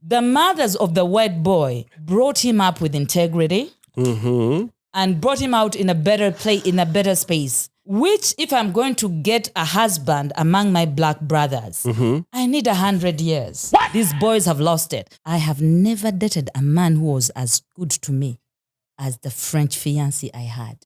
The mothers of the white boy brought him up with integrity and brought him out in a better place, in a better space. Which, if I'm going to get a husband among my black brothers, I need 100 years. What? These boys have lost it. I have never dated a man who was as good to me as the French fiancé I had.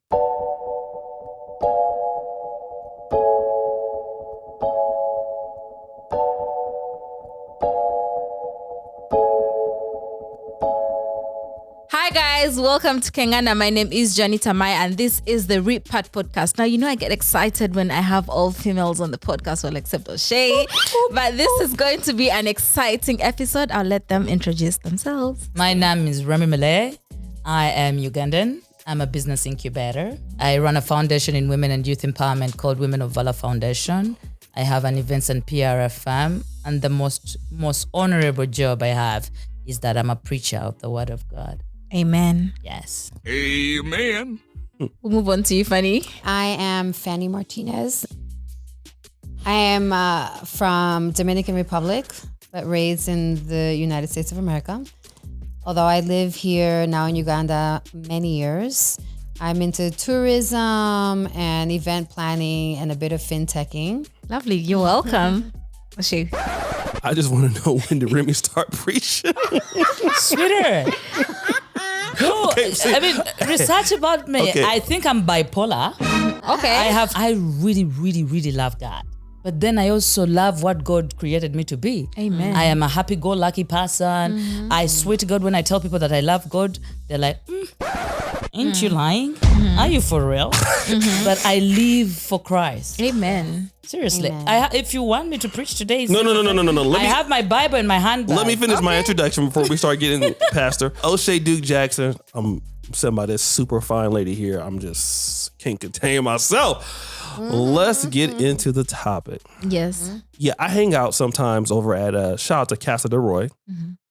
Hi guys, welcome to Kenganda. My name is Johnny Tamai and this is the Rip Part podcast. Now, you know I get excited when I have all females on the podcast, well, except O'Shea. But this is going to be an exciting episode. I'll let them introduce themselves. My name is Remmie Male. I am Ugandan. I'm a business incubator. I run a foundation in women and youth empowerment called Women of Valor Foundation. I have an events and PR firm, and the most honorable job I have is that I'm a preacher of the Word of God. Amen. Yes. Amen. We'll move on to you, Fanny. I am Fanny Martinez. I am from Dominican Republic, but raised in the United States of America. Although I live here now in Uganda many years, I'm into tourism and event planning and a bit of finteching. Lovely. You're welcome. O'Shea. I just want to know, when did Remmie start preaching? Sweeter. Go. Okay, I mean, research about me. Okay. I think I'm bipolar. Okay. I really love God. But then I also love what God created me to be. Amen. I am a happy-go-lucky person. I swear to God, when I tell people that I love God, they're like, ain't you lying? Are you for real? But I live for Christ. Amen. Seriously. Amen. If you want me to preach today, No. I have my Bible in my handbag. Let me finish my introduction before we start getting Pastor. O'Shea Duke Jackson. I'm sitting by this super fine lady here. I'm just can't contain myself. Let's get into the topic. Yes. Yeah, I hang out sometimes over at shout out to Casa de Roy,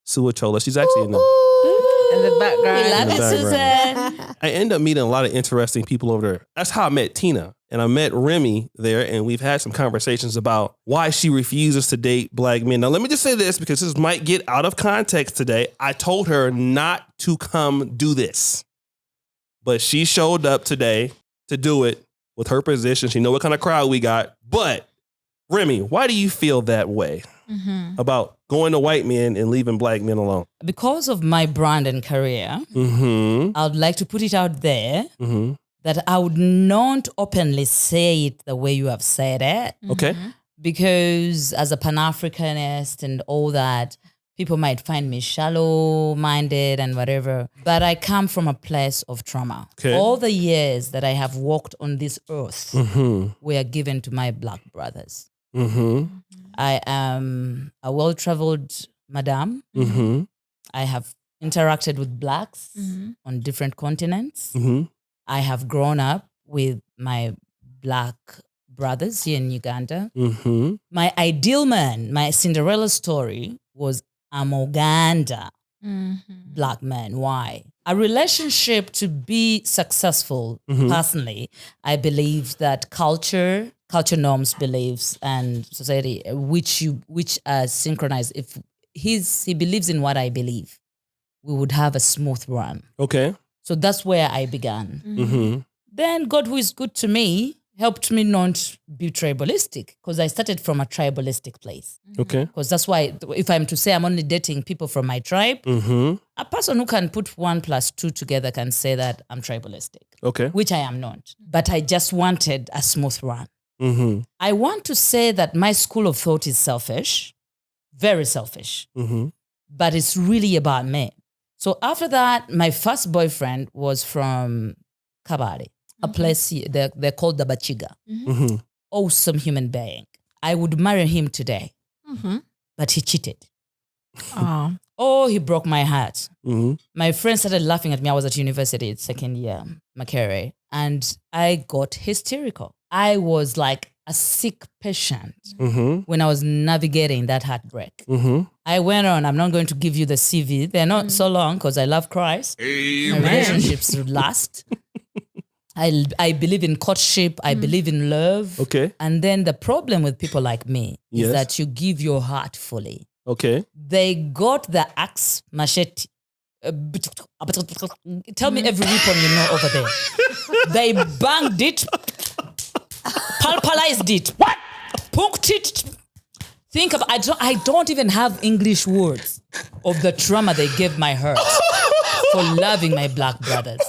Suachola. She's actually in the In the background. We love In the it, background. Susan. I end up meeting a lot of interesting people over there. That's how I met Tina. And I met Remmie there, and we've had some conversations about why she refuses to date black men. Now, let me just say this, because this might get out of context today. I told her not to come do this. But she showed up today to do it with her position. She know what kind of crowd we got. But, Remmie, why do you feel that way about going to white men and leaving black men alone? Because of my brand and career, I would like to put it out there that I would not openly say it the way you have said it. Okay. Because as a Pan-Africanist and all that, people might find me shallow-minded and whatever. But I come from a place of trauma. Okay. All the years that I have walked on this earth were given to my black brothers. I am a well-traveled madam. I have interacted with blacks on different continents. I have grown up with my black brothers here in Uganda. My ideal man, my Cinderella story was a Uganda black man. Why? A relationship to be successful, personally, I believe that culture norms, beliefs, and society, which are synchronized. If he believes in what I believe, we would have a smooth run. Okay. So that's where I began. Then God, who is good to me, helped me not be tribalistic, because I started from a tribalistic place. Okay. Because that's why, if I'm to say I'm only dating people from my tribe, a person who can put 1 + 2 together can say that I'm tribalistic, Okay. which I am not. But I just wanted a smooth run. I want to say that my school of thought is selfish, very selfish, but it's really about me. So after that, my first boyfriend was from Kabale, a place they're called the Bachiga. Awesome human being. I would marry him today, but he cheated. Oh, he broke my heart. My friends started laughing at me. I was at university, second year, Makerere, and I got hysterical. I was like a sick patient when I was navigating that heartbreak. I went on, I'm not going to give you the CV. They're not so long because I love Christ. Amen. My relationships would last. I believe in courtship. I believe in love. Okay. And then the problem with people like me is Yes. that you give your heart fully. Okay. They got the axe machete. Tell me every weapon you know over there. They banged it, pulverized it, punked it. Think of I don't even have English words of the trauma they gave my heart for loving my black brothers.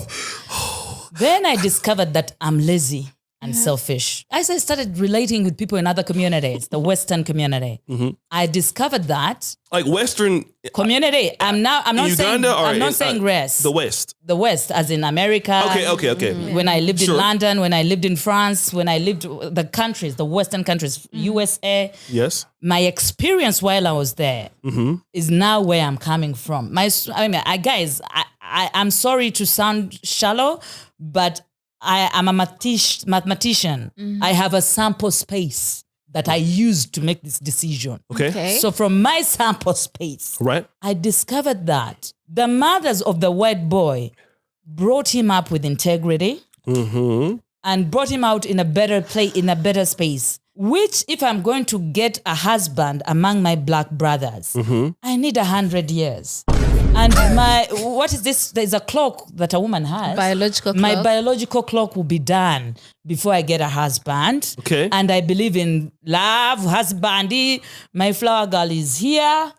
Then I discovered that I'm lazy and selfish. As I started relating with people in other communities, the Western community, I discovered that Like Western community. I'm not Uganda saying race. The West. The West, as in America. Okay. When I lived Sure. in London, when I lived in France, when I lived the countries, the Western countries, USA. Yes. My experience while I was there is now where I'm coming from. I'm sorry to sound shallow, but I am a mathematician. I have a sample space that I use to make this decision. Okay. So from my sample space, Right. I discovered that the mothers of the white boy brought him up with integrity and brought him out in a better place, in a better space. Which, if I'm going to get a husband among my black brothers, I need 100 years. And what is this? There's a clock that a woman has. Biological clock. My biological clock will be done before I get a husband. Okay. And I believe in love, husbandy. My flower girl is here.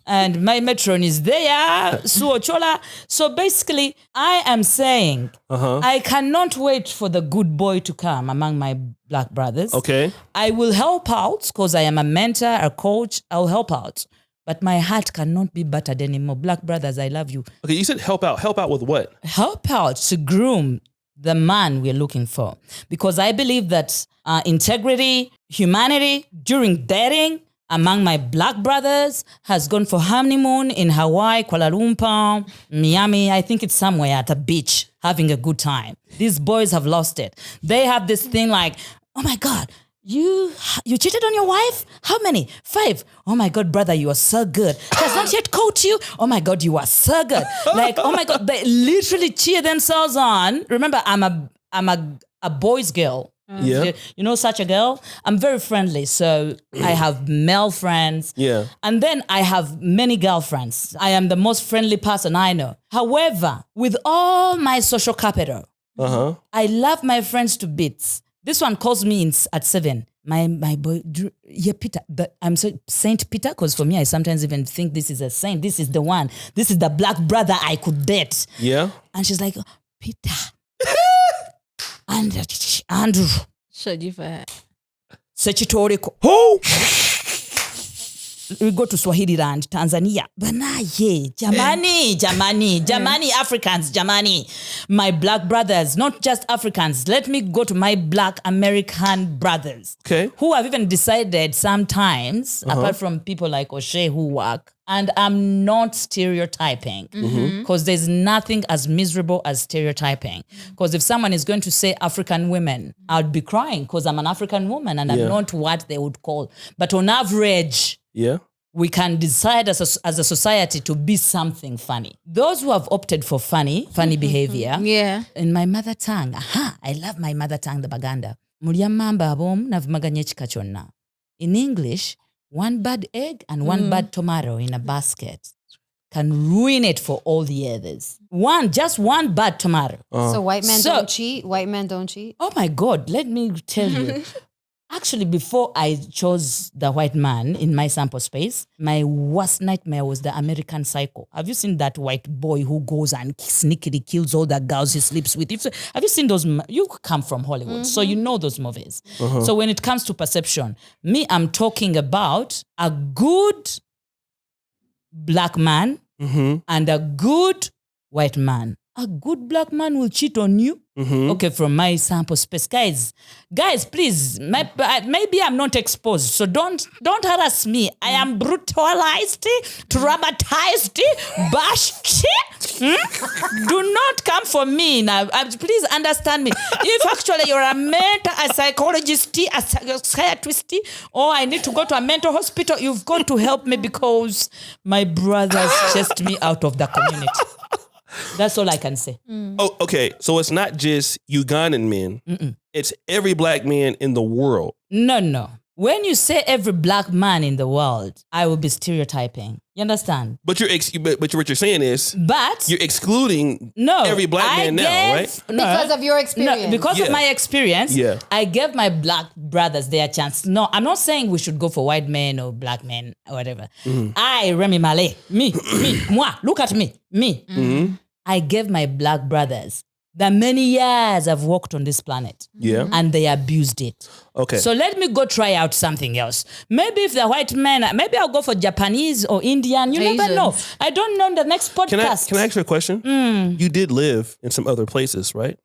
And my matron is there. Suochola. So basically, I am saying I cannot wait for the good boy to come among my black brothers. Okay. I will help out because I am a mentor, a coach. I'll help out. But my heart cannot be battered anymore. Black brothers, I love you. Okay, you said help out. Help out with what? Help out to groom the man we're looking for. Because I believe that integrity, humanity during dating among my black brothers has gone for honeymoon in Hawaii, Kuala Lumpur, Miami. I think it's somewhere at a beach having a good time. These boys have lost it. They have this thing like, oh my God, You cheated on your wife? How many? 5. Oh my God, brother, you are so good. Has not yet caught you? Oh my God, you are so good. Like, oh my God, they literally cheer themselves on. Remember, I'm a boy's girl. Yeah. You know such a girl? I'm very friendly. So I have male friends. Yeah. And then I have many girlfriends. I am the most friendly person I know. However, with all my social capital, I love my friends to bits. This one calls me at 7. My boy, Peter. But I'm so Saint Peter, because for me, I sometimes even think this is a saint. This is the one. This is the black brother I could date. Yeah. And she's like, Peter. And Andrew. Showed you for her. Sechitoriko. Who? We go to Swahili land, Tanzania. Banaye, Jamani, Africans, Jamani. My black brothers, not just Africans. Let me go to my black American brothers. Okay. Who have even decided sometimes, apart from people like O'Shea who work, and I'm not stereotyping because there's nothing as miserable as stereotyping. Because if someone is going to say African women, I'd be crying because I'm an African woman and I'm not what they would call. But on average, we can decide as a society to be something funny. Those who have opted for funny behavior. In my mother tongue, I love my mother tongue, the Baganda. In English, one bad egg and one bad tomato in a basket can ruin it for all the others. Just one bad tomato. So white men don't cheat? White men don't cheat? Oh my God, let me tell you. Actually, before I chose the white man in my sample space, my worst nightmare was the American Psycho. Have you seen that white boy who goes and sneakily kills all the girls he sleeps with? Have you seen those? You come from Hollywood, so you know those movies. So when it comes to perception, I'm talking about a good black man and a good white man. A good black man will cheat on you. Okay, from my sample space. Guys, please, maybe I'm not exposed, so don't harass me. I am brutalized, traumatized, bashed. Do not come for me now. Please understand me. If actually you're a psychologist, a psychiatrist, or I need to go to a mental hospital, you've got to help me because my brothers chased me out of the community. That's all I can say. Oh, okay. So it's not just Ugandan men. It's every black man in the world. No. When you say every black man in the world, I will be stereotyping. You understand? But what you're saying is, But you're excluding every black man now, right? Because of your experience. No, because of my experience, Yeah. I gave my black brothers their chance. No, I'm not saying we should go for white men or black men or whatever. I, Remmie Male, me, moi, look at me. I gave my black brothers the many years I've walked on this planet. Yeah. And they abused it. Okay. So let me go try out something else. Maybe if the white men, maybe I'll go for Japanese or Indian. You never Asians. know. I don't know the next podcast. Can I ask you a question? You did live in some other places, right?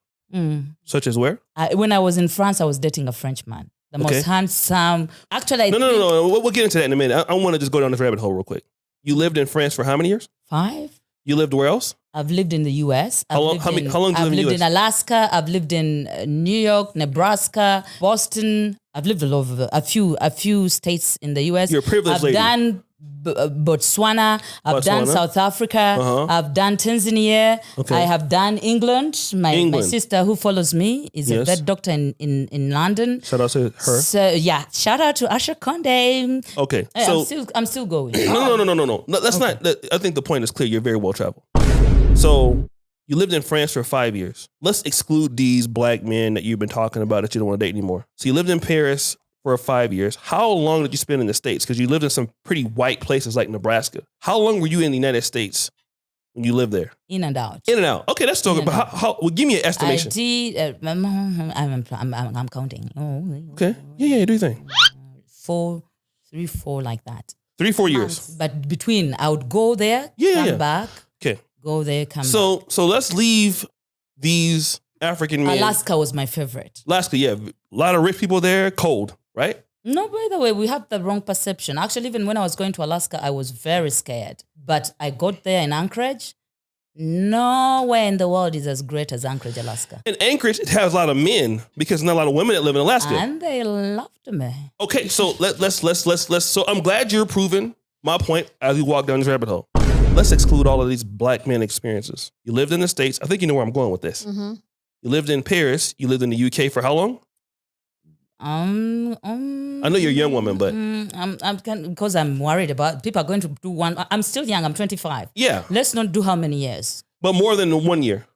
Such as where? When I was in France, I was dating a Frenchman. The most handsome. Actually, No. We'll get into that in a minute. I want to just go down this rabbit hole real quick. You lived in France for how many years? 5. You lived where else? I've lived in the U.S. How long did you live in the I've lived US? in Alaska. I've lived in New York, Nebraska, Boston. I've lived all over a few states in the U.S. You're a privileged I've lady. done Botswana. I've done South Africa. I've done Tanzania. Okay. I have done England. My sister who follows me is a vet doctor in London. Shout out to her. So yeah, shout out to Asha Conde. Okay. I'm still going. No. That's not. I think the point is clear. You're very well traveled. So you lived in France for 5 years. Let's exclude these black men that you've been talking about that you don't want to date anymore. So you lived in Paris for 5 years. How long did you spend in the States? Because you lived in some pretty white places like Nebraska. How long were you in the United States when you lived there? In and out. In and out. Okay, let's talk about how. Well, give me an estimation. I did. I'm counting. Okay. Yeah. Do you think 3, 4 like that. 3-4 years? But between, I would go there, come back, Okay. go there, come back. So let's leave these African men. Alaska was my favorite. Alaska, yeah. A lot of rich people there, cold, right? No, by the way, we have the wrong perception. Actually, even when I was going to Alaska, I was very scared. But I got there in Anchorage. Nowhere in the world is as great as Anchorage, Alaska. And Anchorage, it has a lot of men because there's not a lot of women that live in Alaska. And they loved me. Okay, so let's. So I'm glad you're proving my point as we walk down this rabbit hole. Let's exclude all of these black men experiences. You lived in the States. I think you know where I'm going with this. Mm-hmm. You lived in Paris. You lived in the UK for how long? I know you're a young woman, but because I'm worried about people are going to do one. I'm still young. I'm 25. yeah, Let's not do how many years. but more than 1 year.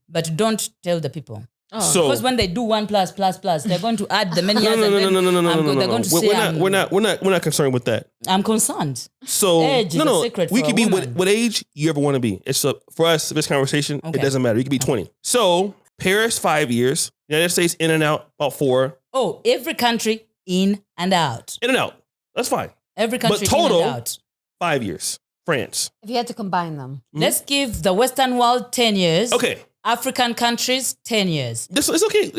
But don't tell the people. So Because when they do 1+++, they're going to add the many years. no. They're going to say We're not concerned with that. I'm concerned. So Age is a secret we for could a be woman. what age you ever want to be. It's for us this conversation. It Okay. doesn't matter. You could be 20. So Paris 5 years, United States in and out about 4. Oh, every country in and out. In and out. That's fine. Every country total- in and out. 5 years. France. If you had to combine them. Let's give the Western world 10 years. Okay. African countries 10 years. It's okay.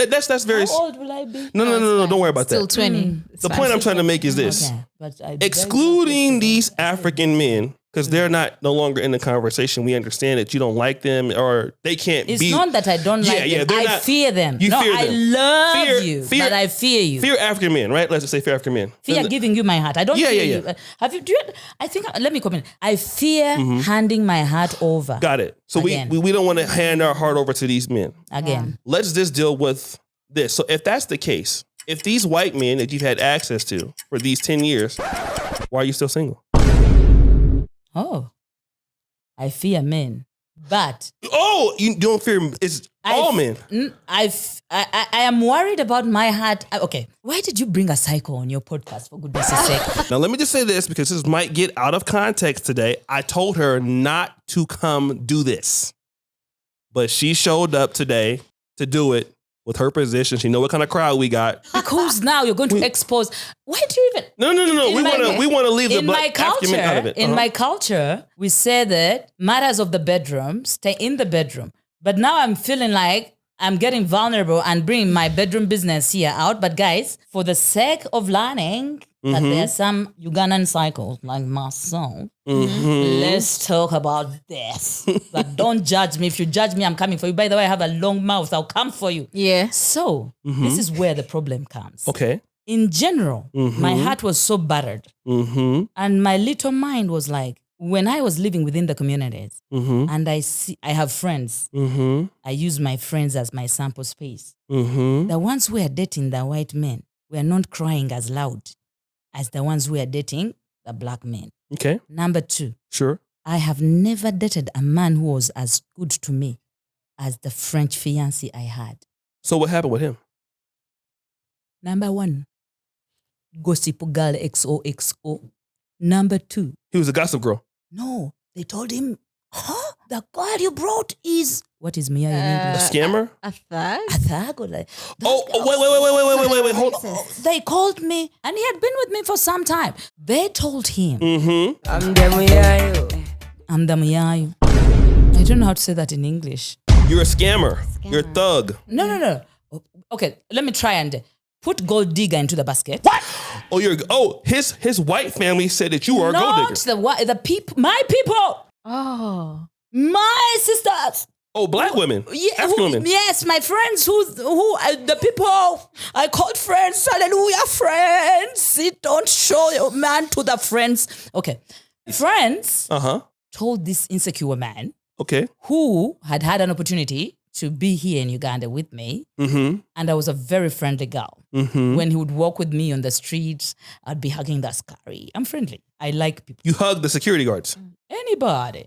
That's very. How old will I be? No. Don't worry about Still that. 20. The point I'm trying to make is this: Okay, but excluding these African men because they're no longer in the conversation. We understand that you don't like them or they can't It's be. not that I don't like them. they're I not- fear them. You no, fear I them. love you, but I fear you. Fear African men, right? Let's just say fear African men. Fear giving you my heart. I don't Yeah, fear yeah, you. Have you? I think. Let me comment. I fear handing my heart over. Got it. So Again. we don't want to hand our heart over to these men. Again. Let's just deal with this. So if that's the case, if these white men that you've had access to for these 10 years, why are you still single? Oh, I fear men, but Oh, you don't fear it's all men. I am worried about my heart. Okay, why did you bring a psycho on your podcast, for goodness sake? Now let me just say this because this might get out of context today. I told her not to come do this, but she showed up today to do it with her position. She know what kind of crowd we got. Because now you're going to expose. Why do you even? No. We want to leave the black African men out of it. In my culture, we say that matters of the bedroom stay in the bedroom. But now I'm feeling like I'm getting vulnerable and bringing my bedroom business here out. But guys, for the sake of learning that there's some Ugandan cycles like myself, let's talk about this. But don't judge me. If you judge me, I'm coming for you. By the way, I have a long mouth. I'll come for you. Yeah. So this is where the problem comes. Okay. In general, my heart was so battered. And my little mind was like, when I was living within the communities and I have friends, I use my friends as my sample space. The ones who are dating the white men, we are not crying as loud as the ones who are dating the black men. Okay. Number 2, Sure. I have never dated a man who was as good to me as the French fiancé I had. So what happened with him? Number 1, gossip girl XOXO. Number 2, He was a gossip girl. no, they told him, the girl you brought is, what is Mia in A English? scammer? A thug? A thug or like, Wait. Hold on. they called me and he had been with me for some time. They told him, Mm-hmm. I'm the Miyayu. I don't know how to say that in English. You're a scammer. You're a thug. No. Okay, let me try and put gold digger into the basket. Oh, his white family said that you were a gold digger. Not the people, my people, Oh. my sisters. Oh, black women. African women. Yes, my friends who the people I called friends. Hallelujah, friends. Don't show your man to the friends. Okay, friends Uh-huh. told this insecure man Okay. who had an opportunity to be here in Uganda with me, Mm-hmm. and I was a very friendly girl. Mm-hmm. When he would walk with me on the streets, I'd be hugging the scary. I'm friendly. I like people. You hugged the security guards. Anybody.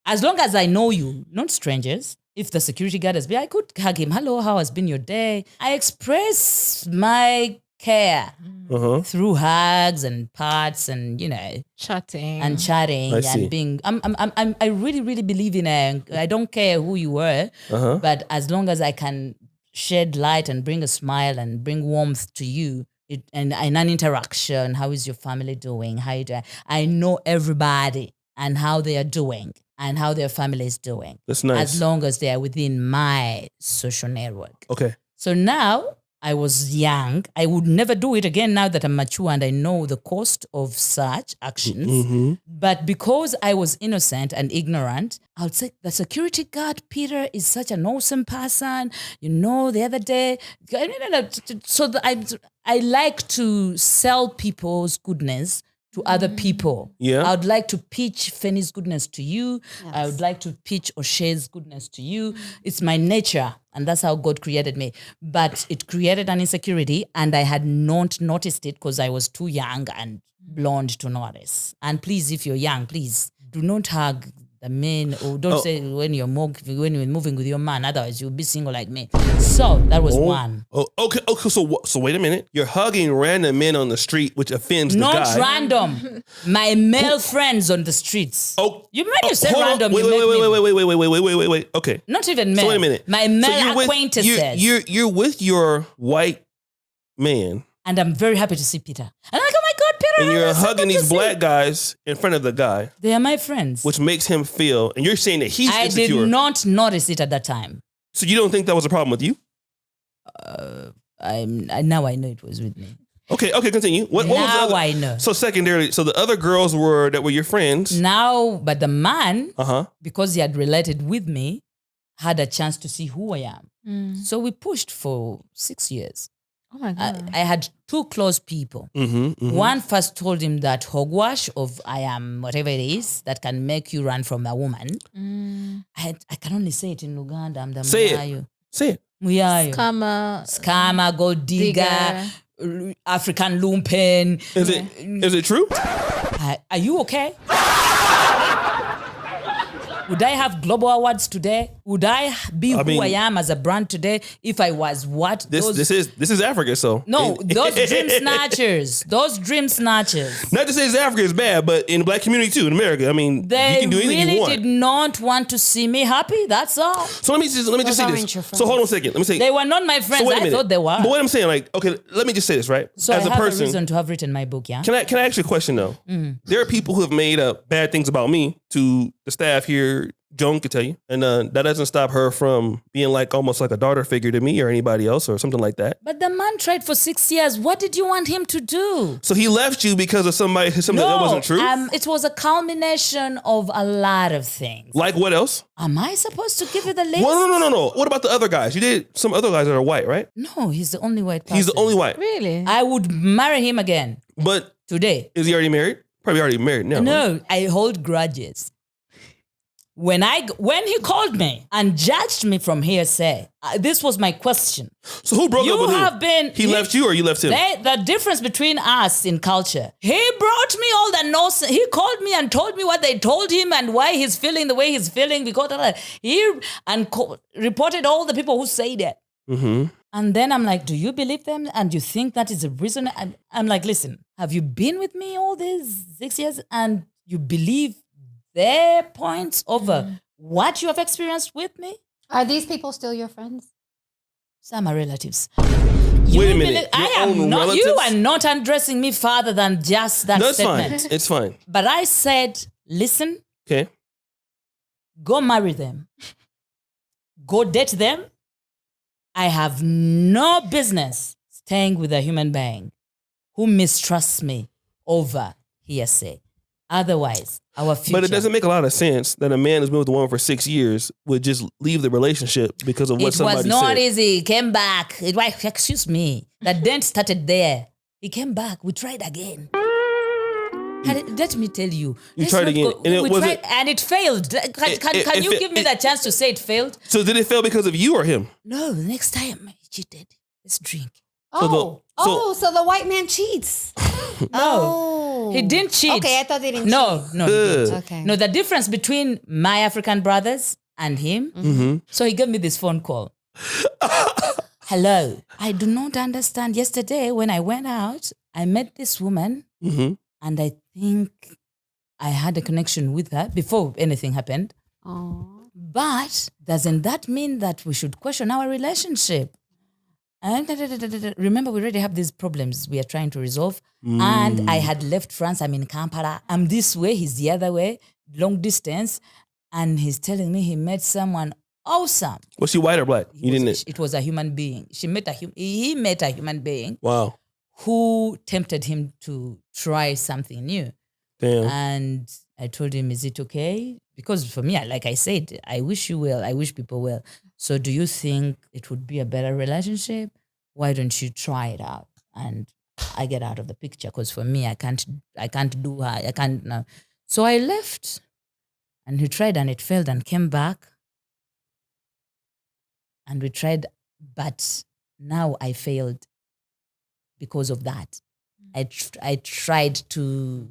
As long as I know you, not strangers. If the security guard has been, I could hug him. Hello, how has been your day? I express my care Uh-huh. through hugs and pats and, Chatting. and chatting I see. and being. I really, really believe in I don't care who you were, Uh-huh. but as long as I can shed light and bring a smile and bring warmth to you, and an interaction. How is your family doing? How you doing? I know everybody and how they are doing and how their family is doing. That's nice. As long as they are within my social network. Okay. So now I was young. I would never do it again now that I'm mature and I know the cost of such actions. Mm-hmm. But because I was innocent and ignorant, I would say the security guard, Peter, is such an awesome person. The other day, so I like to sell people's goodness to other people. Yeah. I would like to pitch Fanny's goodness to you. I would like to pitch O'Shea's goodness to you. It's my nature, and that's how God created me. But it created an insecurity, and I had not noticed it because I was too young and blonde to notice. And please, if you're young, please do not hug the men, or don't say when you're moving with your man. Otherwise, you'll be single like me. So that was one. Oh, okay. So wait a minute. You're hugging random men on the street, which offends the Not guy. random. My male friends on the streets. Oh, You when you say hold on. random, Wait, you make me wait. Okay. not even men. So wait a minute. My So male you're with- acquaintances. You're with your white man, And I'm very happy to see Peter. And I'm like, oh my God, Peter. and you're that's so hugging good to these see. black guys in front of the guy, They are my friends. which makes him feel. And you're saying that he's I insecure. did not notice it at that time. So you don't think that was a problem with you? Now I know it was with me. Okay. Continue. What was the Now other? I know. So secondarily, so the other girls that were your friends. Now, but the man, Uh-huh. because he had related with me, had a chance to see who I am. So we pushed for 6 years. Oh my God. I had two close people. Mm-hmm. One first told him that hogwash of I am whatever it is that can make you run from a woman. I can only say it in Uganda. I'm the Say it. Muyayo. Say it. Muyayo. Scammer. Scammer, gold digger, African lumpen. Is it true? Are you okay? Would I have global awards today? Would I be who I am as a brand today if I was what? This is Africa, so No, those dream snatchers. Those dream snatchers. Not to say Africa is bad, but in the black community too, in America, I mean, They you can do anything really you want. did not want to see me happy. That's all. So let me just say aren't your this. So hold on a second. Let me say. They were not my friends. so wait a I minute. thought they were. But what I'm saying, like, okay, let me just say this, right? So As I a have person, a reason to have written my book, yeah? can I ask you a question though? There are people who have made up bad things about me to the staff here. Joan could tell you, and that doesn't stop her from being like almost like a daughter figure to me or anybody else or something like that. But the man tried for 6 years. What did you want him to do? So he left you because of something that wasn't true. It was a culmination of a lot of things. Like what else? Am I supposed to give you the list? Well, no. What about the other guys? You did some other guys that are white, right? No, he's the only white person. He's the only white. Really? I would marry him again But today. is he already married? Probably already married now. right? No, I hold grudges. when he called me and judged me from hearsay, this was my question. So who broke up with who? He left you or you left him? The difference between us in culture. He brought me all the nonsense. He called me and told me what they told him and why he's feeling the way he's feeling because reported all the people who say that. Mm-hmm. And then I'm like, do you believe them? And you think that is the reason? And I'm like, listen, have you been with me all these 6 years and you believe their points over what you have experienced with me? Are these people still your friends? Some are relatives. Wait a minute. You are not addressing me further than just that statement. That's fine. It's fine. But I said, listen. Okay. Go marry them. Go date them. I have no business staying with a human being who mistrusts me over hearsay. Otherwise, our future. But it doesn't make a lot of sense that a man who's been with a woman for 6 years would just leave the relationship because of what somebody said. It was not easy. He came back. Excuse me. The dent started there. He came back. We tried again. Let me tell you. You tried again. And it failed. Can you give me the chance to say it failed? So did it fail because of you or him? No, the next time he cheated. Let's drink. So the white man cheats. No, he didn't cheat. Okay, I thought they didn't No, cheat. no, he didn't. Okay. No, the difference between my African brothers and him, so he gave me this phone call. Hello, I do not understand. Yesterday when I went out, I met this woman and I think I had a connection with her before anything happened. Oh. But doesn't that mean that we should question our relationship? And remember, we already have these problems we are trying to resolve. And I had left France. I'm in Kampala. I'm this way. He's the other way. Long distance. And he's telling me he met someone awesome. Was she white or black? It was a human being. He met a human being. Wow. Who tempted him to try something new. Damn. And I told him, is it okay? Because for me, like I said, I wish you well. I wish people well. So do you think it would be a better relationship? Why don't you try it out? And I get out of the picture because for me, I can't do her. I can't. No. So I left and he tried and it failed and came back. And we tried, but now I failed because of that. I tried to,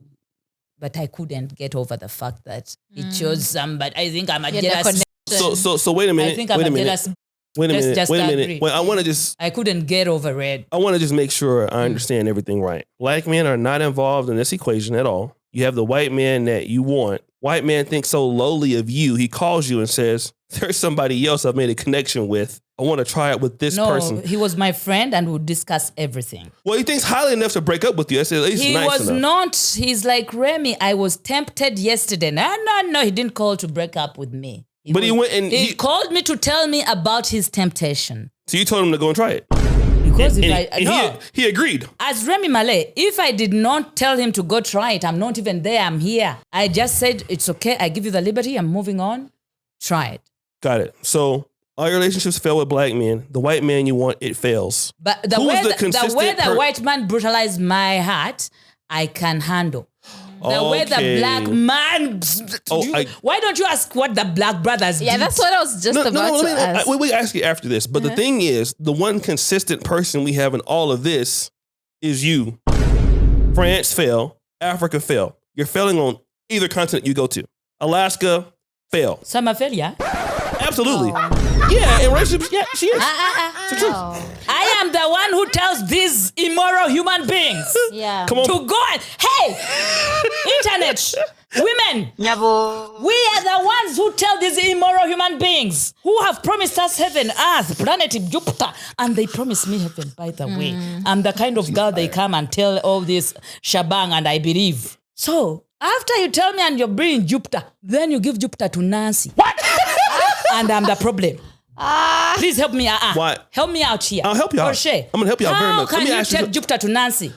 but I couldn't get over the fact that he chose somebody. I think I'm a jealous. So wait a minute. I think I'm a jealous. Wait a minute. Well, I couldn't get over it. I want to just make sure I understand everything right. Black men are not involved in this equation at all. You have the white man that you want. White man thinks so lowly of you. He calls you and says, there's somebody else I've made a connection with. I want to try it with this person. No, he was my friend and would discuss everything. Well, he thinks highly enough to break up with you. I said, at least he nice was enough. not. He's like, Remmie, I was tempted yesterday. No. He didn't call to break up with me. He called me to tell me about his temptation. So you told him to go and try it? Because he agreed. As Remmie Male, if I did not tell him to go try it, I'm not even there, I'm here. I just said, it's okay, I give you the liberty, I'm moving on. Try it. Got it. So all your relationships fail with black men. The white man you want, it fails. But the way the white man brutalized my heart, I can handle. The way the black man... why don't you ask what the black brothers did? Yeah, that's what I was just about to ask. We ask you after this. But the thing is, the one consistent person we have in all of this is you. France fail. Africa fail. You're failing on either continent you go to. Alaska, fail. Summer fail, yeah? Absolutely. Yeah, in relationships, yeah, she is. It's the truth. I am the one who tells these immoral human beings Come on. to go and, hey, internet, women, we are the ones who tell these immoral human beings who have promised us heaven, earth, planet Jupiter, and they promised me heaven, by the way. I'm the kind of girl they come and tell all this shabang and I believe. So, after you tell me and you're bringing Jupiter, then you give Jupiter to Nancy. What? And I'm the problem. Please help me. What? Help me out here. I'll help you out. I'm going to help you out very much. How can you take Jupiter to Nancy?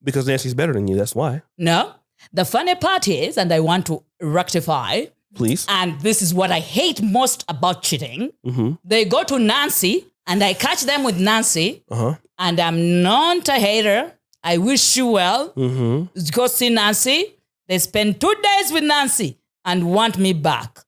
Because Nancy's better than you. That's why. No. The funny part is, and I want to rectify. Please. And this is what I hate most about cheating. They go to Nancy and I catch them with Nancy. And I'm not a hater. I wish you well. Go see Nancy. They spend 2 days with Nancy. and want me back.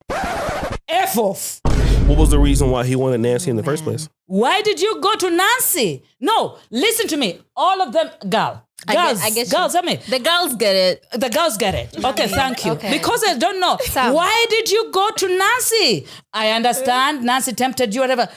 F off. What was the reason why he wanted Nancy in the first place? Why did you go to Nancy? No, listen to me. All of them, girls, I get girls, you. I mean, The girls get it. the girls get it. Okay, thank you. Okay. Because I don't know. Why did you go to Nancy? I understand Nancy tempted you, whatever.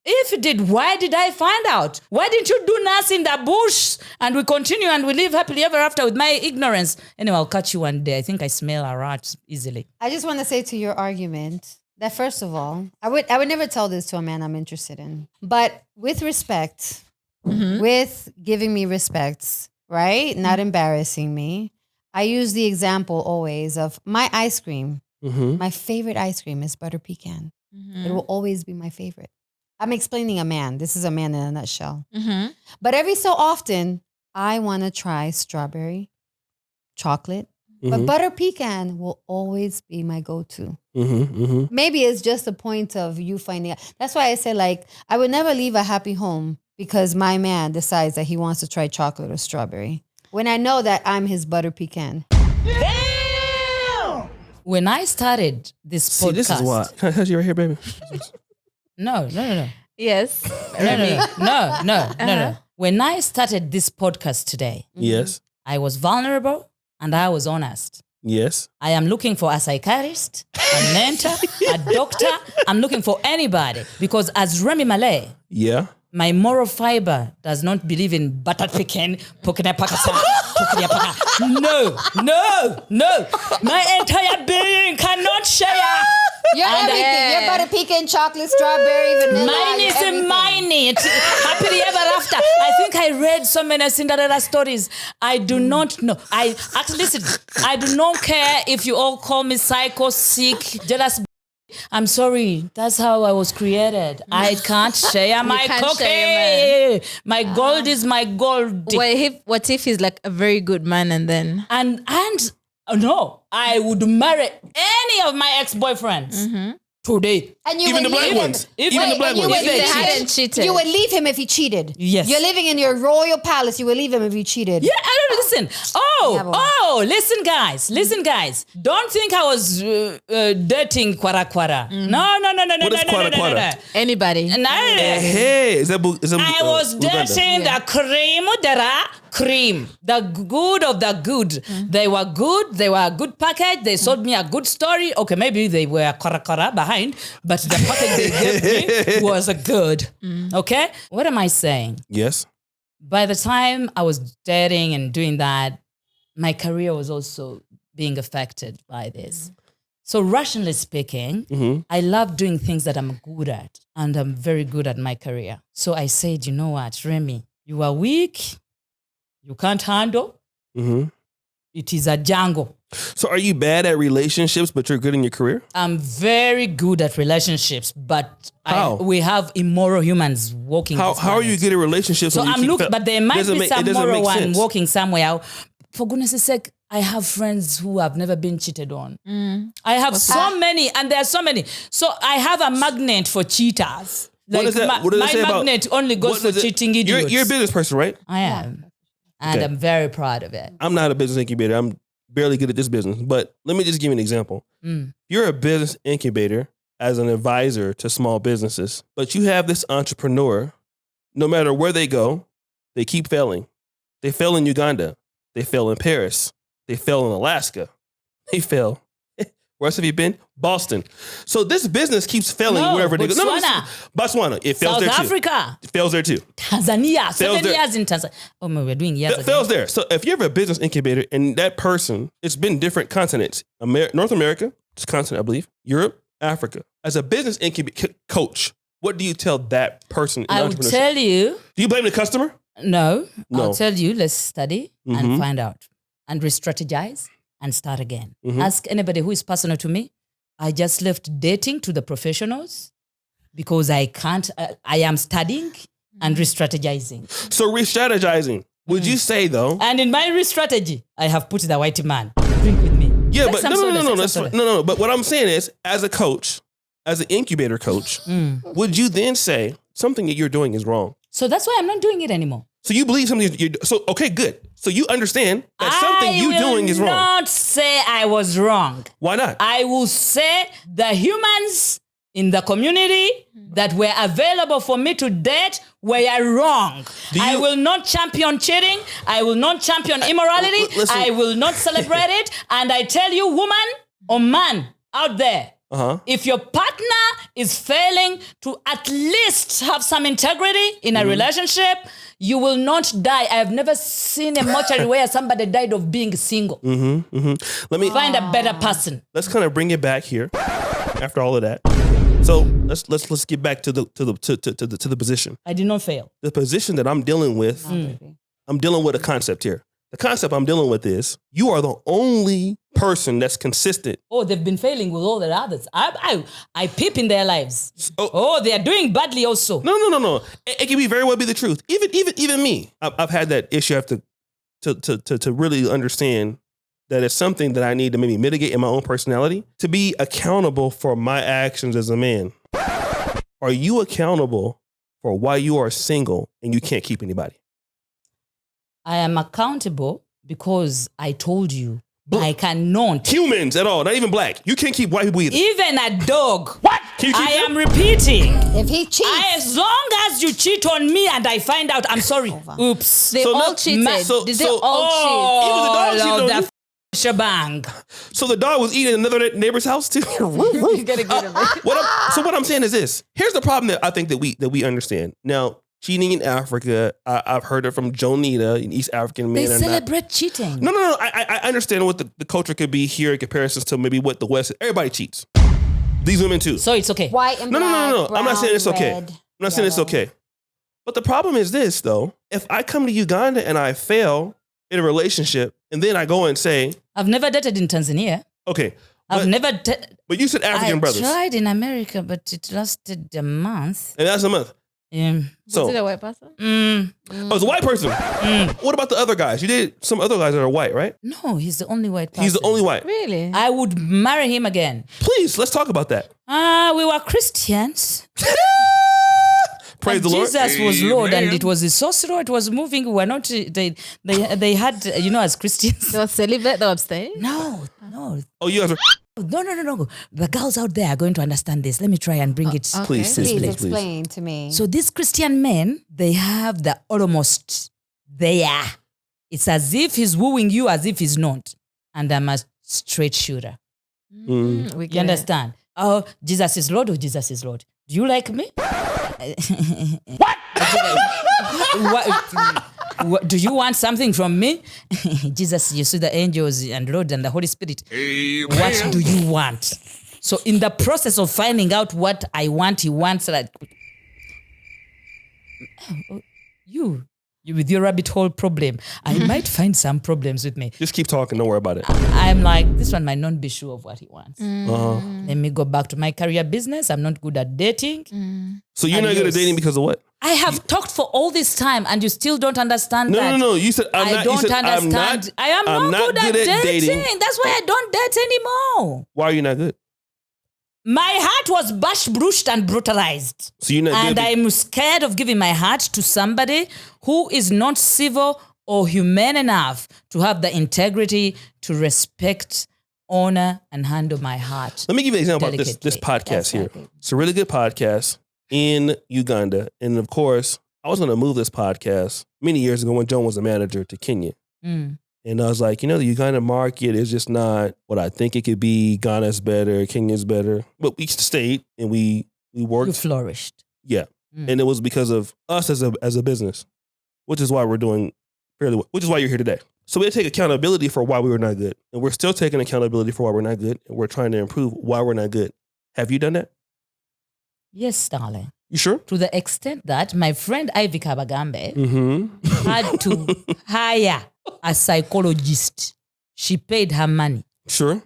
If it did, why did I find out? Why didn't you do Nancy in the bush? And we continue and we live happily ever after with my ignorance. Anyway, I'll catch you one day. I think I smell a rat easily. I just want to say to your argument that first of all, I would never tell this to a man I'm interested in. But with respect, with giving me respect, right? Not embarrassing me. I use the example always of my ice cream. My favorite ice cream is butter pecan. It will always be my favorite. I'm explaining a man. This is a man in a nutshell. But every so often, I want to try strawberry, chocolate. But butter pecan will always be my go-to. Maybe it's just a point of you finding out. That's why I say, like, I would never leave a happy home because my man decides that he wants to try chocolate or strawberry. When I know that I'm his butter pecan. Damn! When I started this podcast... See, this is why. Can I touch you right here, baby? No. Yes. No. When I started this podcast today, Yes. I was vulnerable and I was honest. Yes. I am looking for a psychiatrist, a mentor, a doctor. I'm looking for anybody because as Remmie Male, Yeah. my moral fiber does not believe in butter pecan, pokina pakasa, pokina paka. No. My entire being cannot share. You're everything. You're butter pecan, chocolate, strawberry, vanilla. Mine you're is everything. mine. Happily ever after. I think I read so many Cinderella stories. I do not know. Listen, I do not care if you all call me psycho, sick, jealous. I'm sorry. That's how I was created. I can't share my can't cookie. share My gold is my gold. What if he's like a very good man and then... And no, I would marry any of my ex-boyfriends today. And you Even the would black leave him. ones. Even the black and you ones. would If they leave hadn't him- cheated. You would leave him if he cheated. Yes. You're living in your royal palace. You would leave him if he cheated. Yeah, I don't listen. Listen, guys. Don't think I was dating Kwara. No. What is Kwara? Anybody. No. Hey, is that I was dating the cream, the good of the good. They were good. They were a good package. They sold me a good story. Okay, maybe they were kara behind, but the package they gave me was a good. Okay, what am I saying? Yes. By the time I was dating and doing that, my career was also being affected by this. So rationally speaking, I love doing things that I'm good at, and I'm very good at my career. So I said, you know what, Remmie, you are weak. You can't handle. It is a jungle. So are you bad at relationships, but you're good in your career? I'm very good at relationships, but How? we have immoral humans walking. How this are you planet. good at relationships? So when you I'm keep looking, but there might be some moral one walking somewhere. For goodness sake, I have friends who have never been cheated on. I have so many, and there are so many. So I have a magnet for cheaters. What Like does that- what does that my say about- magnet only goes What for does it- cheating idiots. You're a business person, right? I am. And Okay. I'm very proud of it. I'm not a business incubator. I'm barely good at this business. But let me just give you an example. You're a business incubator as an advisor to small businesses, but you have this entrepreneur, no matter where they go, they keep failing. They fail in Uganda. They fail in Paris. They fail in Alaska. They fail. Where else have you been? Boston. So this business keeps failing No, wherever they go. Botswana. Botswana. It fails South there too. Africa. It fails there too. Tanzania. 7 there. years in Tanzania. Oh, my, we're doing years That again. fails there. So if you have a business incubator and that person, it's been different continents. North America, it's a continent, I believe. Europe, Africa. As a business incubator coach, what do you tell that person in I would entrepreneurship? tell you, Do you blame the customer? no. No. I'll tell you, let's study Mhm. and find out and re-strategize and start again. Mhm. Ask anybody who is personal to me. I just left dating to the professionals because I can't, I am studying and re-strategizing. So re-strategizing. Would you say though? And in my re-strategy, I have put the white man. Drink with me. Yeah, Take but some no. soda, That's, take some no. But what I'm saying is, as a coach, as an incubator coach, would you then say something that you're doing is wrong? So that's why I'm not doing it anymore. So you believe something you're so okay, good. So you understand that something you doing is wrong. I will not say I was wrong. Why not? I will say the humans in the community that were available for me to date were wrong. I will not champion cheating. I will not champion immorality. Listen. I will not celebrate it. And I tell you, woman or man out there, if your partner is failing to at least have some integrity in a relationship, you will not die. I have never seen a mortuary where somebody died of being single. Let me Find a better person. Let's kind of bring it back here. After all of that, so let's get back to the position. I did not fail. The position that I'm dealing with. I'm dealing with a concept here. The concept I'm dealing with is you are the only person that's consistent. Oh, they've been failing with all the others. I peep in their lives. Oh, they are doing badly also. No. It can be very well be the truth. Even me, I've had that issue. I have to really understand that it's something that I need to maybe mitigate in my own personality to be accountable for my actions as a man. Are you accountable for why you are single and you can't keep anybody? I am accountable because I told you I cannot. Humans at all, not even black. You can't keep white people either. Even a dog. What? Can you keep I them? am repeating. If he cheats, As long as you cheat on me and I find out, I'm sorry. Oops. They So all no- cheated. Did they so- all Even the dog cheated on the you? shebang. So the dog was eating in another neighbor's house too. cheat? What I'm saying is this. Here's the problem that I think that we understand. Now, cheating in Africa, I've heard it from Jonita, an East African man. They celebrate cheating. No. I understand what the culture could be here in comparison to maybe what the West is. Everybody cheats. These women too. So it's okay. white and No. black, I'm not saying it's okay. red, I'm not saying it's yellow. okay. But the problem is this, though. If I come to Uganda and I fail in a relationship, and then I go and say, I've never dated in Tanzania. okay, I've never. but you said African brothers. I tried in America, but it lasted a month. And that's a month. So, Was it a white person? oh, it's a white person. What about the other guys? You did some other guys that are white, right? No, he's the only white person. He's the only white. Really? I would marry him again. Please, let's talk about that. We were Christians. Praise the Lord. Jesus was Lord, and it was so slow. It was moving. We were not. They had, as Christians. They were celibate, they were abstaining? No. Oh, you guys are. No. The girls out there are going to understand this. Let me try and bring it. Please, sis, Please please. explain to me. So these Christian men, they have the almost there. It's as if he's wooing you, as if he's not. And I'm a straight shooter. Mm. We You get it. understand? Oh, Jesus is Lord. Oh, Jesus is Lord. Do you like me? What? Do you want something from me? Jesus, you see the angels and Lord and the Holy Spirit. What do you want? So in the process of finding out what I want, he wants like you with your rabbit hole problem. I might find some problems with me. Just keep talking. Don't worry about it. I'm like, this one might not be sure of what he wants. Uh-huh. Let me go back to my career business. I'm not good at dating. So you're not good at dating because of what? I have talked for all this time and you still don't understand that. No. You said I'm I not. don't you said, understand. I am I'm not good at dating. That's why I don't date anymore. Why are you not good? My heart was bruised and brutalized. So you're not And good. I'm scared of giving my heart to somebody who is not civil or humane enough to have the integrity to respect, honor, and handle my heart. Let me give you an example about this delicately. podcast That's here. right. It's a really good podcast in Uganda. And of course, I was going to move this podcast many years ago when Joan was a manager to Kenya. Mm. And I was like, the Uganda market is just not what I think it could be. Ghana's better, Kenya's better. But we stayed and we You worked. flourished. Yeah. Mm. And it was because of us as a business, which is why we're doing fairly well, which is why you're here today. So we had to take accountability for why we were not good. And we're still taking accountability for why we're not good. And we're trying to improve why we're not good. Have you done that? Yes, darling. You sure? To the extent that my friend Ivy Kabagambe Mm-hmm. had to hire a psychologist. She paid her money. Sure.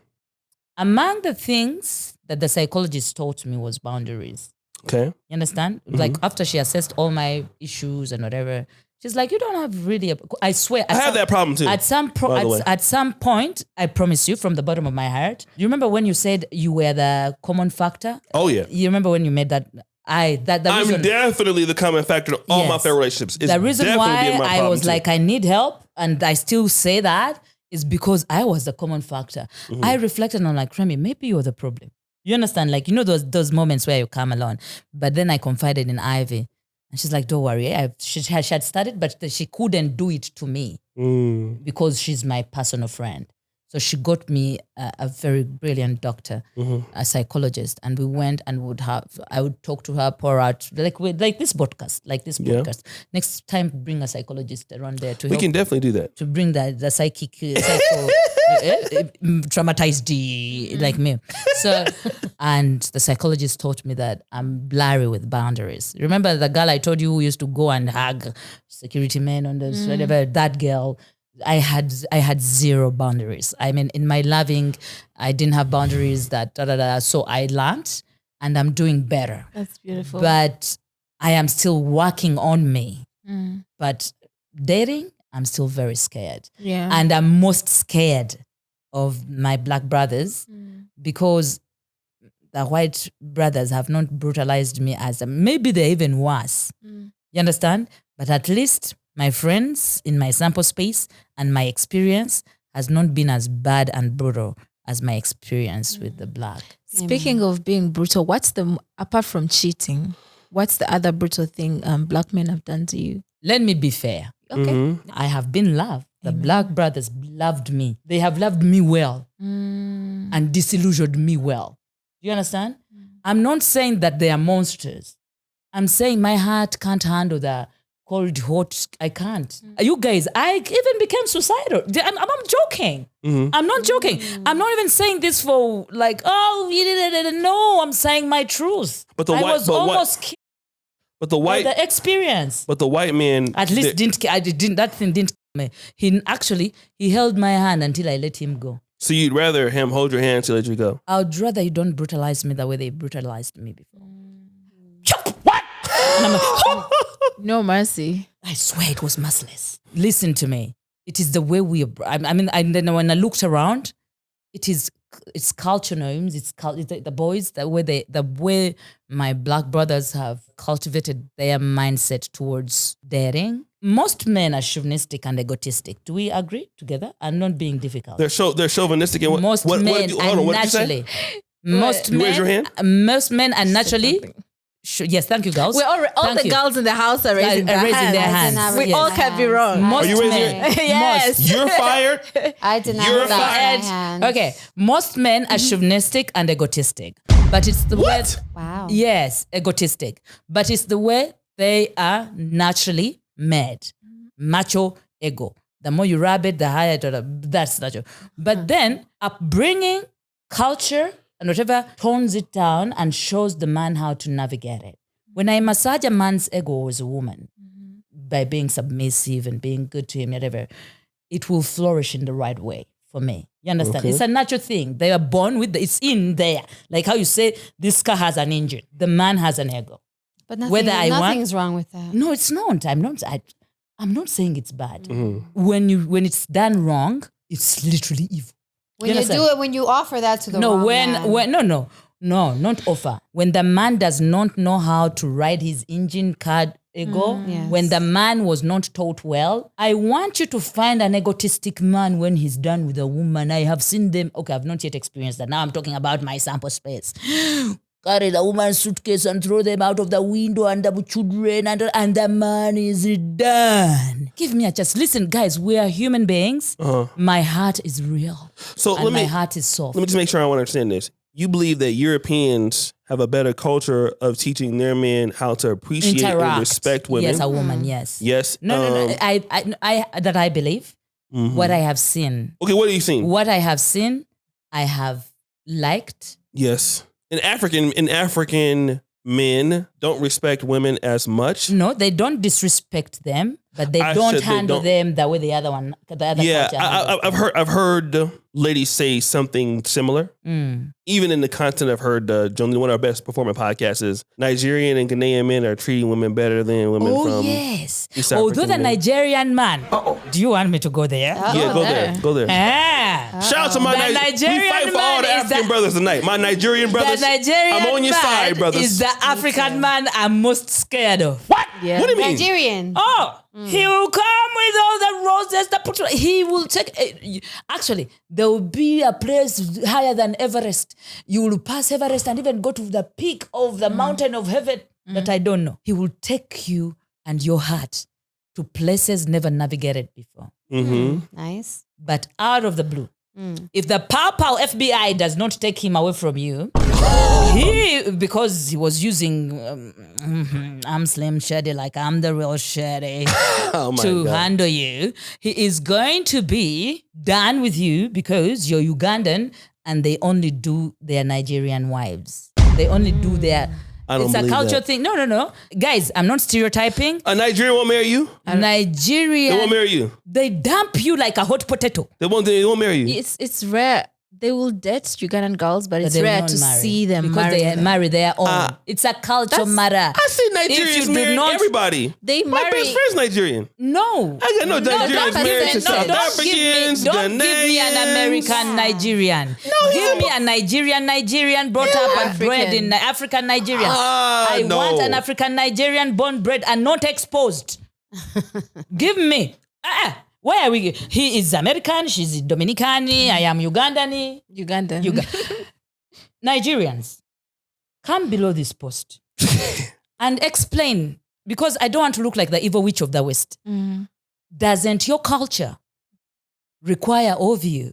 Among the things that the psychologist taught me was boundaries. Okay. You understand? Like after she assessed all my issues and whatever, she's like, you don't have really I swear. I have that problem too. At some by the way. at some point, I promise you from the bottom of my heart. You remember when you said you were the common factor? Oh, yeah. You remember when you made that? I'm definitely the common factor to all my failed relationships. It's the reason why I was like, I need help, and I still say that, is because I was the common factor. I reflected on like, Remmie, maybe you're the problem. You understand? Like, those moments where you come alone. But then I confided in Ivy, and she's like, don't worry. She had started, but she couldn't do it to me because she's my personal friend. So she got me a very brilliant doctor, a psychologist, and we went and I would talk to her, pour out like this podcast, Next time, bring a psychologist around there to help. We can definitely do that. To bring the psycho traumatized like me. So, and the psychologist taught me that I'm blurry with boundaries. Remember the girl I told you who used to go and hug security men on the whatever, that girl. I had zero boundaries. I mean, in my loving, I didn't have boundaries. So I learned, and I'm doing better. That's beautiful. But I am still working on me. But dating, I'm still very scared. Yeah. And I'm most scared of my black brothers because the white brothers have not brutalized me maybe they're even worse. You understand? But at least my friends in my sample space and my experience has not been as bad and brutal as my experience with the black. Speaking of being brutal, apart from cheating, what's the other brutal thing black men have done to you? Let me be fair. Okay. I have been loved. The black brothers loved me. They have loved me well and disillusioned me well. Do you understand? I'm not saying that they are monsters. I'm saying my heart can't handle the cold, hot. I can't. You guys, I even became suicidal. I'm joking. I'm not joking. I'm not even saying this for like, no, I'm saying my truth. But the the experience. But the white man at least that thing didn't kill me. He held my hand until I let him go. So you'd rather him hold your hand to let you go? I would rather you don't brutalize me the way they brutalized me before. What? And I'm like, no mercy. I swear it was merciless. Listen to me. It is the way then when I looked around, it's culture norms. It's the boys, the way my black brothers have cultivated their mindset towards dating. Most men are chauvinistic and egotistic. Do we agree together? I'm not being difficult. They're chauvinistic and most men are naturally. Most men, raise your hand? Most men are naturally. Yes, thank you, girls. We're all the girls in the house are raising their hands. We all can be wrong. Most are you raising men, yes. You're fired. I did not You're raise my fired. hand. Okay, most men are chauvinistic and egotistic, but it's the way. Wow. Yes, egotistic, but it's the way they are naturally made. Macho ego. The more you rub it, the higher that's natural. But then upbringing, culture, and whatever tones it down and shows the man how to navigate it. When I massage a man's ego as a woman, by being submissive and being good to him, whatever, it will flourish in the right way for me. You understand? Okay. It's a natural thing. They are born with it's in there. Like how you say, this car has an engine. The man has an ego. But nothing's wrong with that. No, it's not. I'm not saying it's bad. When it's done wrong, it's literally evil. When you do it, when you offer that to the man. No, not offer. When the man does not know how to ride his engine car ego, Yes. when the man was not taught well, I want you to find an egotistic man when he's done with a woman. I have seen them. Okay, I've not yet experienced that. Now I'm talking about my sample space. Carry the woman's suitcase and throw them out of the window and the children and the man is done. Give me a chance. Listen, guys, we are human beings. My heart is real. My heart is soft. Let me just make sure I want to understand this. You believe that Europeans have a better culture of teaching their men how to appreciate and respect women? Yes, a woman, yes. Yes. No. I believe. What I have seen. Okay, what have you seen? What I have seen, I have liked. Yes. African men don't respect women as much. No, they don't disrespect them. but they I don't said they handle don't. them the way the other one, the other Yeah, culture handles I've heard ladies say something similar. Even in the content I've heard, one of our best performing podcasts is Nigerian and Ghanaian men are treating women better than women Oh, from yes. East Although African the men. Nigerian man. Do you want me to go there? Yeah, go there. Go there. Ah. Shout out to my The Nigerian we fight for all man the is African the- brothers tonight. My Nigerian brothers. The Nigerian I'm on your man side, brothers. is the African man I'm most scared of. What? Yeah. What do you mean? Nigerian. Oh, he will come with all the roses. He will take. Actually, there will be a place higher than Everest. You will pass Everest and even go to the peak of the mountain of heaven that I don't know. He will take you and your heart to places never navigated before. Nice. But out of the blue, if the Pow FBI does not take him away from you, because he was using I'm Slim Shady, like I'm the real Shady, Oh my to God. handle you, he is going to be done with you because you're Ugandan and they only do their Nigerian wives. They only do their... I don't It's a believe culture that. thing. No. Guys, I'm not stereotyping. A Nigerian won't marry you? They won't Nigerian, marry you. they dump you like a hot potato. They won't marry you. It's rare. They will date Ugandan girls, but it's They will rare not to marry see them because marry. they marry their own. It's a culture matter. I see If Nigerians you do marrying not- everybody. They My marry. best friend's Nigerian. No. I got no Nigerians don't married to say- no, South don't Africans, Don't give me an Ghanaians. American Nigerian. Give me a Nigerian brought up and bred in African Nigerian. I no. want an African Nigerian born bred and not exposed. Give me. Where are we? He is American. She's Dominican. I am Ugandan. Ugandan. Nigerians, come below this post and explain, because I don't want to look like the evil witch of the West. Doesn't your culture require of you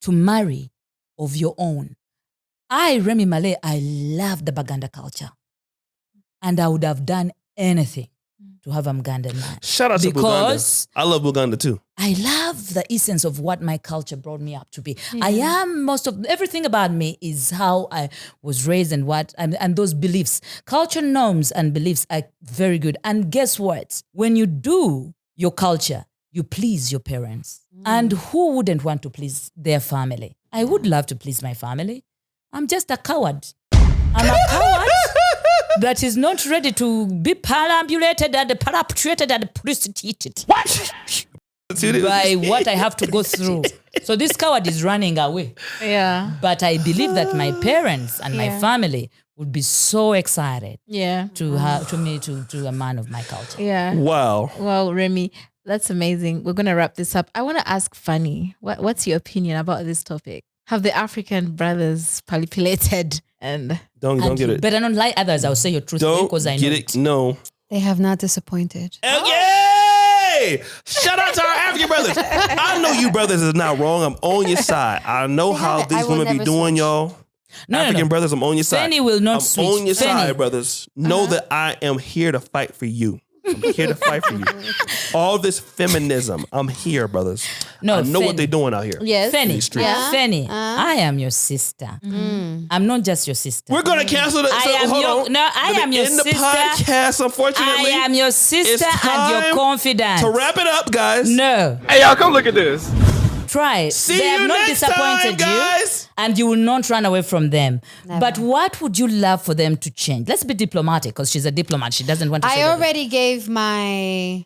to marry of your own? Remmie Male, I love the Baganda culture. And I would have done anything to have a Ugandan man. Shout out to Because Buganda. I love Buganda too. I love the essence of what my culture brought me up to be. I am everything about me is how I was raised and and those beliefs. Culture norms and beliefs are very good. And guess what? When you do your culture, you please your parents. And who wouldn't want to please their family? I would love to please my family. I'm just a coward. I'm a coward that is not ready to be parambulated and paraptuated and prostituted. What? By what I have to go through. So this coward is running away. Yeah. But I believe that my parents and my family would be so excited Yeah. to meet to a man of my culture. Yeah. Wow. Well, Remmie, that's amazing. We're gonna wrap this up. I want to ask Fanny, what's your opinion about this topic? Have the African brothers manipulated and Don't And get you it. better not lie others. I'll say your truth Don't because I know get it. No. They have not disappointed. Yay! Shout out to our African brothers. I know you brothers is not wrong. I'm on your side. I know how haven't- I these will women be never doing, switch. y'all. No, African brothers, I'm on your side. Fanny will not I'm switch. on your Fanny. side, brothers. Know that I am here to fight for you. I'm here to fight for you. All this feminism, I'm here, brothers. No, I know Fanny. what they're doing out here. yes, Fanny, These streets. Fanny, I am your sister. I'm not just your sister. We're gonna cancel the. I am hold your- on. no, I Let me am your end the sister. podcast. Unfortunately, I am your sister it's and your time confidant. to wrap it up, guys. No, Hey, y'all, come look at this. try. See They have you not next disappointed time, you, guys. and you will not run away from them. Never. But what would you love for them to change? Let's be diplomatic, because she's a diplomat. She doesn't want to. say I that. already gave my